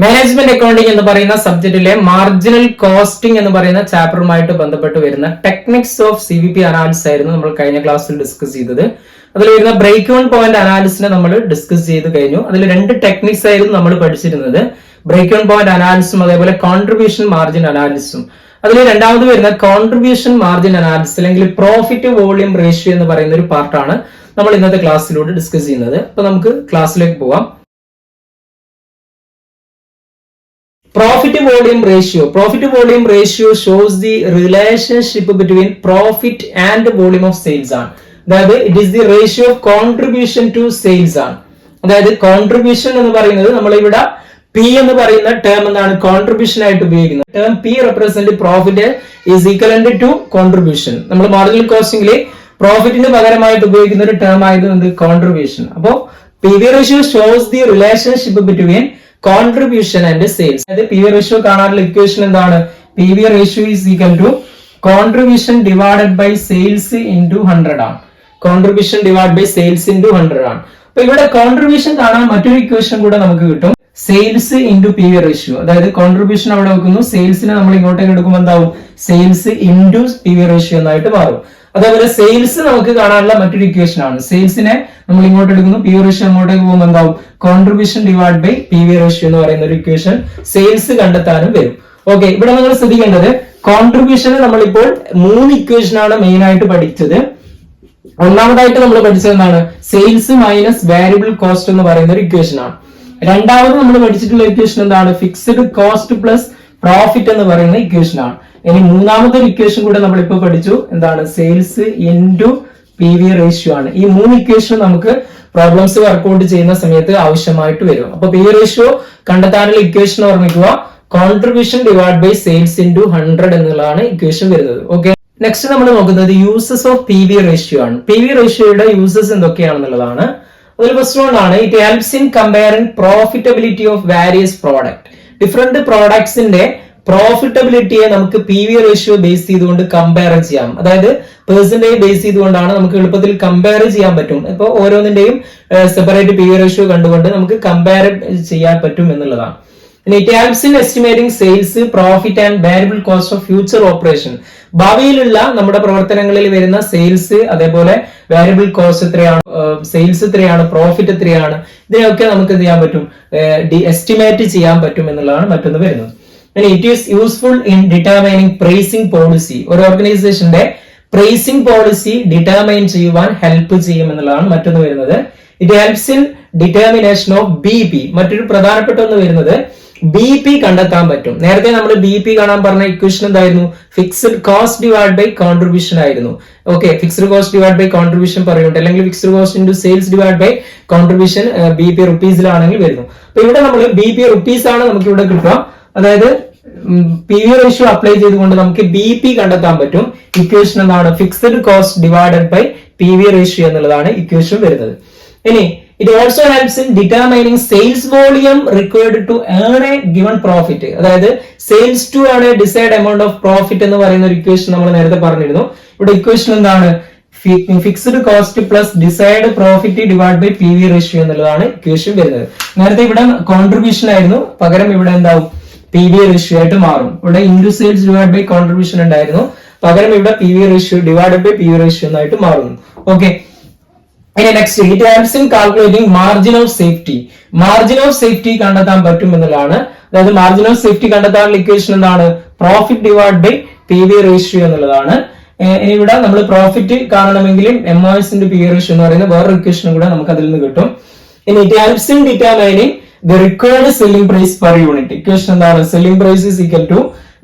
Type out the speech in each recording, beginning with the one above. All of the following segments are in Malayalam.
മാനേജ്മെന്റ് അക്കൗണ്ടിംഗ് എന്ന് പറയുന്ന സബ്ജക്റ്റിലെ മാർജിനൽ കോസ്റ്റിംഗ് എന്ന് പറയുന്ന ചാപ്റ്ററുമായിട്ട് ബന്ധപ്പെട്ട് വരുന്ന ടെക്നിക്സ് ഓഫ് CVP അനാലിസിസ് ആയിരുന്നു നമ്മൾ കഴിഞ്ഞ ക്ലാസ്സിൽ ഡിസ്കസ് ചെയ്തത്. അതിൽ വരുന്ന ബ്രേക്ക് ഇവൺ പോയിന്റ് അനാലിസിനെ നമ്മൾ ഡിസ്കസ് ചെയ്ത് കഴിഞ്ഞു. അതിൽ രണ്ട് ടെക്നിക്സ് ആയിരുന്നു നമ്മൾ പഠിച്ചിരുന്നത്, ബ്രേക്ക് ഇവൺ പോയിന്റ് അനാലിസിസും അതേപോലെ കോൺട്രിബ്യൂഷൻ മാർജിൻ അനാലിസിസും. അതിൽ രണ്ടാമത് വരുന്ന കോൺട്രിബ്യൂഷൻ മാർജിൻ അനാലിസിസ് അല്ലെങ്കിൽ പ്രോഫിറ്റ് വോളിയം റേഷ്യോ എന്ന് പറയുന്ന ഒരു പാർട്ടാണ് നമ്മൾ ഇന്നത്തെ ക്ലാസ്സിലൂടെ ഡിസ്കസ് ചെയ്യുന്നത്. അപ്പൊ നമുക്ക് ക്ലാസ്സിലേക്ക് പോവാം. Profit volume ratio shows the relationship between profit and volume of sales ആണ്. അതായത് it is the ratio of contribution to sales ആണ്. അതായത് കോൺട്രിബ്യൂഷൻ എന്ന് പറയുന്നത് നമ്മൾ ഇവിടെ P എന്ന് പറയുന്ന ടേം എന്താണ് കോൺട്രിബ്യൂഷൻ ആയിട്ട് ഉപയോഗിക്കുന്നത്. Term P represent profit is equivalent to contribution. നമ്മൾ മാർജിനൽ കോസ്റ്റിംഗിൽ പ്രോഫിറ്റിന് പകരമായിട്ട് ഉപയോഗിക്കുന്ന ഒരു ടേം ആയിരുന്നു കോൺട്രിബ്യൂഷൻ. അപ്പോ PV ratio shows the relationship between contribution and sales. അതായത് PV റേഷ്യോ കാണാനുള്ള ഇക്വേഷൻ എന്താണ്? PV ratio is equal to contribution divided by sales into 100 ആണ്. Contribution divide by sales into 100 ആണ്. അപ്പൊ ഇവിടെ കോൺട്രിബ്യൂഷൻ കാണാൻ മറ്റൊരു ഇക്വേഷൻ കൂടെ നമുക്ക് കിട്ടും, സെയിൽസ് ഇൻടു PV റേഷ്യോ. അതായത് കോൺട്രിബ്യൂഷൻ അവിടെ വെക്കുന്നു, സെയിൽസിനെ നമ്മൾ ഇങ്ങോട്ടേക്ക് എടുക്കുമ്പോൾ എന്താവും? സെയിൽസ് ഇൻടു PV റേഷ്യോ എന്നായിട്ട് മാറും. അതേപോലെ സെയിൽസ് നമുക്ക് കാണാനുള്ള മറ്റൊരു ഇക്വേഷൻ ആണ്, സെയിൽസിനെ നമ്മൾ ഇങ്ങോട്ട് എടുക്കുന്നു, PV റേഷ്യോ അങ്ങോട്ടേക്ക് പോകുമ്പോൾ എന്താവും? Contribution divide by PV ratio എന്ന് പറയുന്ന ഒരു ഇക്വേഷൻ സെയിൽസ് കണ്ടെത്താനും വരും. ഓക്കെ, ഇവിടെ നിങ്ങൾ ശ്രദ്ധിക്കേണ്ടത് കോൺട്രിബ്യൂഷന് നമ്മളിപ്പോൾ 3 ഇക്വേഷൻ ആണ് മെയിൻ ആയിട്ട് പഠിച്ചത്. ഒന്നാമതായിട്ട് നമ്മൾ പഠിച്ചത് എന്താണ്? സെയിൽസ് മൈനസ് വാരിയബിൾ കോസ്റ്റ് എന്ന് പറയുന്ന ഒരു ഇക്വേഷൻ ആണ്. രണ്ടാമത് നമ്മൾ പഠിച്ചിട്ടുള്ള ഇക്വേഷൻ എന്താണ്? ഫിക്സ്ഡ് കോസ്റ്റ് പ്ലസ് പ്രോഫിറ്റ് എന്ന് പറയുന്ന ഇക്വേഷൻ ആണ്. ഇനി മൂന്നാമത്തെ ഒരു ഇക്വേഷൻ കൂടെ നമ്മളിപ്പോ പഠിച്ചു, എന്താണ്? സെയിൽസ് ഇൻടു PV റേഷ്യോ ആണ്. ഈ 3 ഇക്വേഷൻ നമുക്ക് പ്രോബ്ലംസ് വർക്ക്ഔട്ട് ചെയ്യുന്ന സമയത്ത് ആവശ്യമായിട്ട് വരും. അപ്പൊ PV റേഷ്യോ കണ്ടെത്താനുള്ള ഇക്വേഷൻ ഓർമ്മിക്കുക, contribution divide by sales into 100 എന്നുള്ളതാണ് ഇക്വേഷൻ വരുന്നത്. ഓക്കെ, നെക്സ്റ്റ് നമ്മൾ നോക്കുന്നത് യൂസസ് ഓഫ് PV റേഷ്യോ ആണ്. PV റേഷ്യോയുടെ യൂസസ് എന്തൊക്കെയാണെന്നുള്ളതാണ്. അതിൽ ഫസ്റ്റ് വൺ ആണ്, it helps in comparing profitability of various product. Different പ്രോഡക്ട്സിന്റെ പ്രോഫിറ്റബിലിറ്റിയെ നമുക്ക് PV റേഷ്യോ ബേസ് ചെയ്തുകൊണ്ട് കമ്പയർ ചെയ്യാം. അതായത് പെർസെന്റേജ് ബേസ് ചെയ്തുകൊണ്ടാണ് നമുക്ക് എളുപ്പത്തിൽ കമ്പയർ ചെയ്യാൻ പറ്റും. ഇപ്പൊ ഓരോന്നിന്റെയും സെപ്പറേറ്റ് PV റേഷ്യോ കണ്ടുകൊണ്ട് നമുക്ക് കമ്പയർ ചെയ്യാൻ പറ്റും എന്നുള്ളതാണ്. It helps in estimating sales, profit and variable cost of future operation. ഭാവിയിലുള്ള നമ്മുടെ പ്രവർത്തനങ്ങളിൽ വരുന്ന സെയിൽസ്, അതേപോലെ വാരിയബിൾ കോസ്റ്റ് എത്രയാണ്, സെയിൽസ് എത്രയാണ്, പ്രോഫിറ്റ് എത്രയാണ്, ഇതിനൊക്കെ നമുക്ക് എന്ത് ചെയ്യാൻ പറ്റും? എസ്റ്റിമേറ്റ് ചെയ്യാൻ പറ്റും എന്നുള്ളതാണ് മറ്റൊന്ന് വരുന്നത്. It is useful in determining pricing policy. ഒരു ഓർഗനൈസേഷന്റെ പ്രൈസിംഗ് പോളിസി ഡിറ്റർമൈൻ ചെയ്യുവാൻ ഹെൽപ്പ് ചെയ്യും എന്നുള്ളതാണ് മറ്റൊന്ന് വരുന്നത്. It helps in determination of BP. മറ്റൊരു പ്രധാനപ്പെട്ട ഒന്ന് വരുന്നത് BP കണ്ടെത്താൻ പറ്റും. നേരത്തെ നമ്മൾ BP കാണാൻ പറഞ്ഞ ഇക്വേഷൻ എന്തായിരുന്നു? Fixed cost divide by contribution ആയിരുന്നു. Okay, fixed cost divide by contribution പറയുന്നുണ്ട്, അല്ലെങ്കിൽ fixed cost into sales divide by contribution BP റുപ്പീസിലാണെങ്കിൽ വരുന്നു. അപ്പൊ ഇവിടെ നമ്മൾ BP റുപ്പീസ് ആണ് നമുക്ക് ഇവിടെ കിട്ടുക. അതായത് PV റേഷ്യോ അപ്ലൈ ചെയ്തുകൊണ്ട് നമുക്ക് BP കണ്ടെത്താൻ പറ്റും. ഇക്വേഷൻ എന്താണ്? Fixed cost divided by PV ratio എന്നുള്ളതാണ് ഇക്വേഷൻ വരുന്നത്. ഇനി it also helps in determining sales volume required to earn a given profit. അതായത് sales to earn a decide amount of profit എന്ന് പറയുന്ന ഒരു ഇക്വേഷൻ നമ്മൾ നേരത്തെ പറഞ്ഞിരുന്നു. ഇവിടെ ഇക്വേഷൻ എന്താണ്? Fixed cost plus desired profit divide by PV ratio എന്നുള്ളതാണ് ഇക്വേഷൻ വരുന്നത്. നേരത്തെ ഇവിടെ കോൺട്രിബ്യൂഷൻ ആയിരുന്നു, പകരം ഇവിടെ എന്താവും? PV റേഷ്യോ ആയിട്ട് മാറും. ഇവിടെ into sales divide by contribution ഉണ്ടായിരുന്നു, പകരം ഇവിടെ PV ratio divide by PV ratio എന്നായിട്ട് മാറുന്നു. ഓക്കെ, ഇനി next, it helps in calculating margin of safety. Margin of safety കണ്ടെത്താൻ പറ്റും എന്നുള്ളതാണ്. അതായത് മാർജിൻ ഓഫ് സേഫ്റ്റി കണ്ടെത്താനുള്ള ഇക്വേഷൻ എന്താണ്? Profit divide by PV ratio എന്നുള്ളതാണ്. ഇനി ഇവിടെ നമ്മൾ പ്രോഫിറ്റ് കാണണമെങ്കിൽ MOS ഇൻടു PV റേഷ്യോ എന്ന് പറയുന്ന വേറൊരു ഇക്വേഷൻ കൂടെ നമുക്ക് അതിൽ നിന്ന് കിട്ടും. ഇനി it helps in determining the required selling price per unit. Equation എന്താണ്? selling price is equal to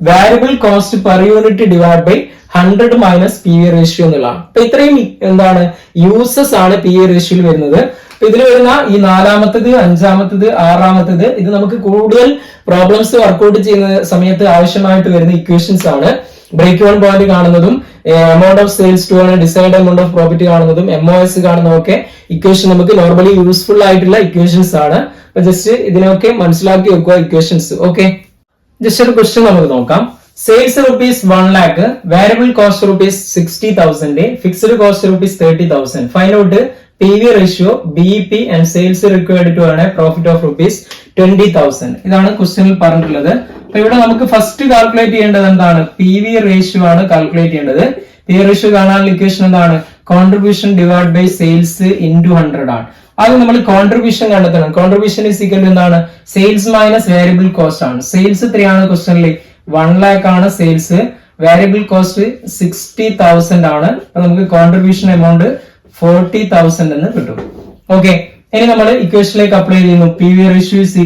variable cost per unit divided by 100 minus PV ratio എന്നുള്ളതാണ്. അപ്പൊ ഇത്രയും എന്താണ് യൂസസ് ആണ് PV റേഷ്യോയിൽ വരുന്നത്. അപ്പൊ ഇതിൽ വരുന്ന ഈ 4ാമത്തത്, 5ാമത്തത്, 6ാമത്തത്, ഇത് നമുക്ക് കൂടുതൽ പ്രോബ്ലംസ് വർക്ക്ഔട്ട് ചെയ്യുന്ന സമയത്ത് ആവശ്യമായിട്ട് വരുന്ന ഇക്വേഷൻസ് ആണ്. ബ്രേക്ക് ഇവൺ പോയിന്റ് കാണുന്നതും, എമൗണ്ട് ഓഫ് സെയിൽസ് ടു ആണ് ഡിസൈഡ് എമൗണ്ട് ഓഫ് പ്രോഫിറ്റ് കാണുന്നതും, MOS കാണുന്നതൊക്കെ ഇക്വേഷൻ നമുക്ക് നോർമലി യൂസ്ഫുൾ ആയിട്ടുള്ള ഇക്വേഷൻസ് ആണ്. ജസ്റ്റ് ഇതിനൊക്കെ മനസ്സിലാക്കി വെക്കുക ഇക്വേഷൻസ്. ഓക്കെ, ജസ്റ്റ് ഒരു ക്വസ്റ്റ്യൻ നമുക്ക് നോക്കാം. Sales ₹1 lakh, variable cost ₹60,000, fixed cost ₹30,000. Find out PV ratio, BEP and sales required to earn a profit of rupees 20,000. ഇതാണ് ക്വസ്റ്റ്യനിൽ പറഞ്ഞിട്ടുള്ളത്. അപ്പൊ ഇവിടെ നമുക്ക് ഫസ്റ്റ് കാൽക്കുലേറ്റ് ചെയ്യേണ്ടത് എന്താണ്? PV റേഷ്യോ ആണ് കാൽക്കുലേറ്റ് ചെയ്യേണ്ടത്. PV റേഷ്യോ കാണാനുള്ള ഇക്വേഷൻ എന്താണ്? Contribution divide by sales into 100 ആണ്. അത് നമ്മൾ കോൺട്രിബ്യൂഷൻ കണ്ടെത്തണം. കോൺട്രിബ്യൂഷൻ ഇസ് ഈക്വൽ ടു എന്താണ്? സെയിൽസ് മൈനസ് വേരിയബിൾ കോസ്റ്റ് ആണ്. സെയിൽസ് 3 ആണ് ക്വസ്റ്റ്യനിൽ, 1 lakh ആണ് സെയിൽസ്, വേരിയബിൾ കോസ്റ്റ് 60,000 ആണ്. അപ്പൊ നമുക്ക് കോൺട്രിബ്യൂഷൻ എമൗണ്ട് 40,000 എന്ന് കിട്ടും. ഓക്കെ, ഇനി നമ്മൾ ഇക്വേഷനിലേക്ക് അപ്ലൈ ചെയ്യുന്നു. PV ratio is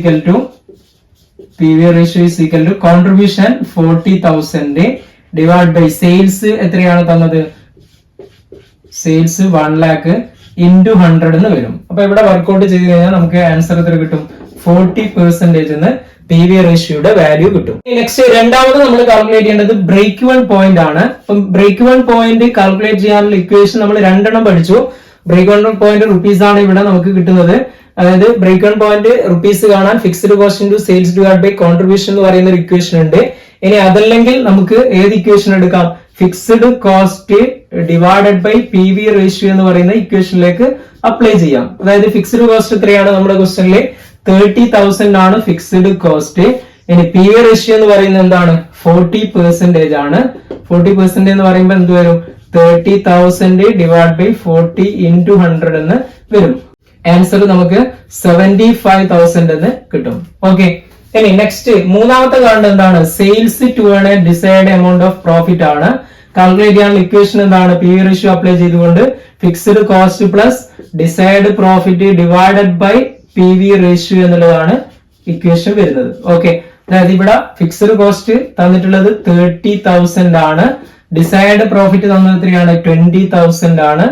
equal to contribution 40,000 divide by sales എത്രയാണ് തന്നത്? സെയിൽസ് 1 lakh ഇൻറ്റു 100 എന്ന് വരും. അപ്പൊ ഇവിടെ വർക്ക്ഔട്ട് ചെയ്ത് കഴിഞ്ഞാൽ നമുക്ക് ആൻസർ എത്ര കിട്ടും? 40% എന്ന് PV റേഷ്യോയുടെ വാല്യൂ കിട്ടും. നെക്സ്റ്റ് രണ്ടാമത് നമ്മൾ കാൽക്കുലേറ്റ് ചെയ്യേണ്ടത് ബ്രേക്ക് ഇവൻ പോയിന്റ് ആണ്. അപ്പം ബ്രേക്ക് ഇവൻ പോയിന്റ് കാൽക്കുലേറ്റ് ചെയ്യാനുള്ള ഇക്വേഷൻ നമ്മൾ 2 പഠിച്ചു. ബ്രേക്ക് ഇവൻ പോയിന്റ് റുപ്പീസ് ആണ് ഇവിടെ നമുക്ക് കിട്ടുന്നത്. അതായത് ബ്രേക്ക് ഇവൻ പോയിന്റ് റുപ്പീസ് കാണാൻ fixed cost into sales divide by contribution എന്ന് പറയുന്ന ഒരു ഇക്വേഷൻ ഉണ്ട്. ഇനി അതല്ലെങ്കിൽ നമുക്ക് ഏത് ഇക്വേഷൻ എടുക്കാം? Fixed cost divided by PV ratio എന്ന് പറയുന്ന ഇക്വേഷനിലേക്ക് അപ്ലൈ ചെയ്യാം. അതായത് ഫിക്സ്ഡ് കോസ്റ്റ് എത്രയാണ്? നമ്മുടെ ക്വസ്റ്റനിൽ 30,000 ആണ് ഫിക്സ്ഡ് കോസ്റ്റ്. ഇനി PV റേഷ്യോ എന്ന് പറയുന്നത് എന്താണ്? 40% ആണ്. 40% എന്ന് പറയുമ്പോൾ എന്ത് വരും? 30,000 ഡിവൈഡ് ബൈ 40 ഇൻറ്റു 100 എന്ന് വരും. ആൻസർ നമുക്ക് 75,000 എന്ന് കിട്ടും. ഓക്കെ, ഇനി നെക്സ്റ്റ് മൂന്നാമത്തെ കാണുന്നത് എന്താണ്? Sales to earn a decide amount of profit ആണ്. കാൽക്കുലേറ്റ് ചെയ്യാനുള്ള ഇക്വേഷൻ എന്താണ്? PV റേഷ്യോ അപ്ലൈ ചെയ്തുകൊണ്ട് fixed cost plus desired profit divided by PV ratio എന്നുള്ളതാണ് ഇക്വേഷൻ വരുന്നത്. ഓക്കെ, അതായത് ഇവിടെ ഫിക്സ്ഡ് കോസ്റ്റ് തന്നിട്ടുള്ളത് 30,000 ആണ്. ഡിസൈഡ് പ്രോഫിറ്റ് തന്നത് എത്രയാണ്? 20,000 ആണ്.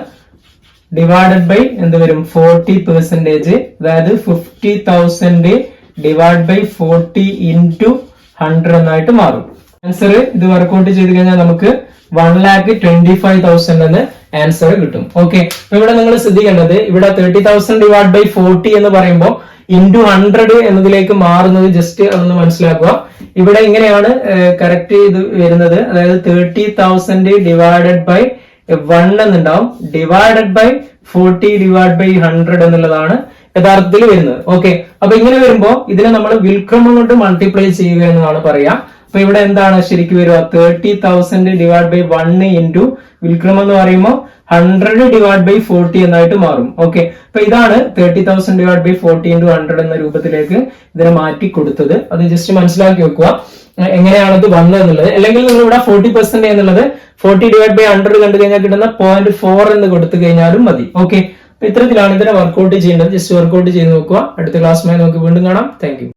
ഡിവൈഡഡ് ബൈ എന്ത് വരും? 40%. അതായത് 50,000 ഡിവൈഡ് ബൈ 40 ഇൻറ്റു 100 എന്നായിട്ട് മാറും. ആൻസർ ഇത് വർക്ക്ഔട്ട് ചെയ്ത് കഴിഞ്ഞാൽ നമുക്ക് 1,25,000 എന്ന് ആൻസർ കിട്ടും. ഓക്കെ, അപ്പൊ ഇവിടെ നിങ്ങൾ ശ്രദ്ധിക്കേണ്ടത് ഇവിടെ 30,000 ഡിവൈഡ് ബൈ 40 എന്ന് പറയുമ്പോൾ ഇൻറ്റു 100 എന്നതിലേക്ക് മാറുന്നത് ജസ്റ്റ് അതൊന്ന് മനസ്സിലാക്കുക. ഇവിടെ ഇങ്ങനെയാണ് കറക്റ്റ് ഇത് വരുന്നത്. അതായത് 30,000 ഡിവൈഡഡ് ബൈ 1 എന്നുണ്ടാവും, ഡിവൈഡഡ് ബൈ 40 ഡിവൈഡ് ബൈ 100 എന്നുള്ളതാണ് യഥാർത്ഥത്തിൽ വരുന്നത്. ഓക്കെ, അപ്പൊ ഇങ്ങനെ വരുമ്പോ ഇതിനെ നമ്മൾ വിൽക്രമം കൊണ്ട് മൾട്ടിപ്ലൈ ചെയ്യുക എന്നാണ് പറയാ. അപ്പൊ ഇവിടെ എന്താണ് ശരിക്കും വരിക? 30,000 ഡിവൈഡ് ബൈ 1 ഇൻറ്റു വിൽക്രമം എന്ന് പറയുമ്പോൾ 100 ഡിവൈഡ് ബൈ 40 എന്നായിട്ട് മാറും. ഓക്കെ, അപ്പൊ ഇതാണ് 30,000 ഡിവൈഡ് ബൈ 40 ഇൻറ്റു 100 എന്ന രൂപത്തിലേക്ക് ഇതിനെ മാറ്റി കൊടുത്തത്. അത് ജസ്റ്റ് മനസ്സിലാക്കി വെക്കുക എങ്ങനെയാണ് ഇത് വന്നത് എന്നുള്ളത്. അല്ലെങ്കിൽ നിങ്ങൾ ഇവിടെ 40% എന്നുള്ളത് 40 ഡിവൈഡ് ബൈ 100 കണ്ടു കഴിഞ്ഞാൽ കിട്ടുന്ന 0.4 എന്ന് കൊടുത്തു കഴിഞ്ഞാലും മതി. ഓക്കെ, ഇത്തരത്തിലാണ് ഇതിനെ വർക്ക്ഔട്ട് ചെയ്യേണ്ടത്. ജസ്റ്റ് വർക്ക്ഔട്ട് ചെയ്ത് നോക്കുക. അടുത്ത ക്ലാസ്സുമായി നമുക്ക് വീണ്ടും കാണാം. Thank you.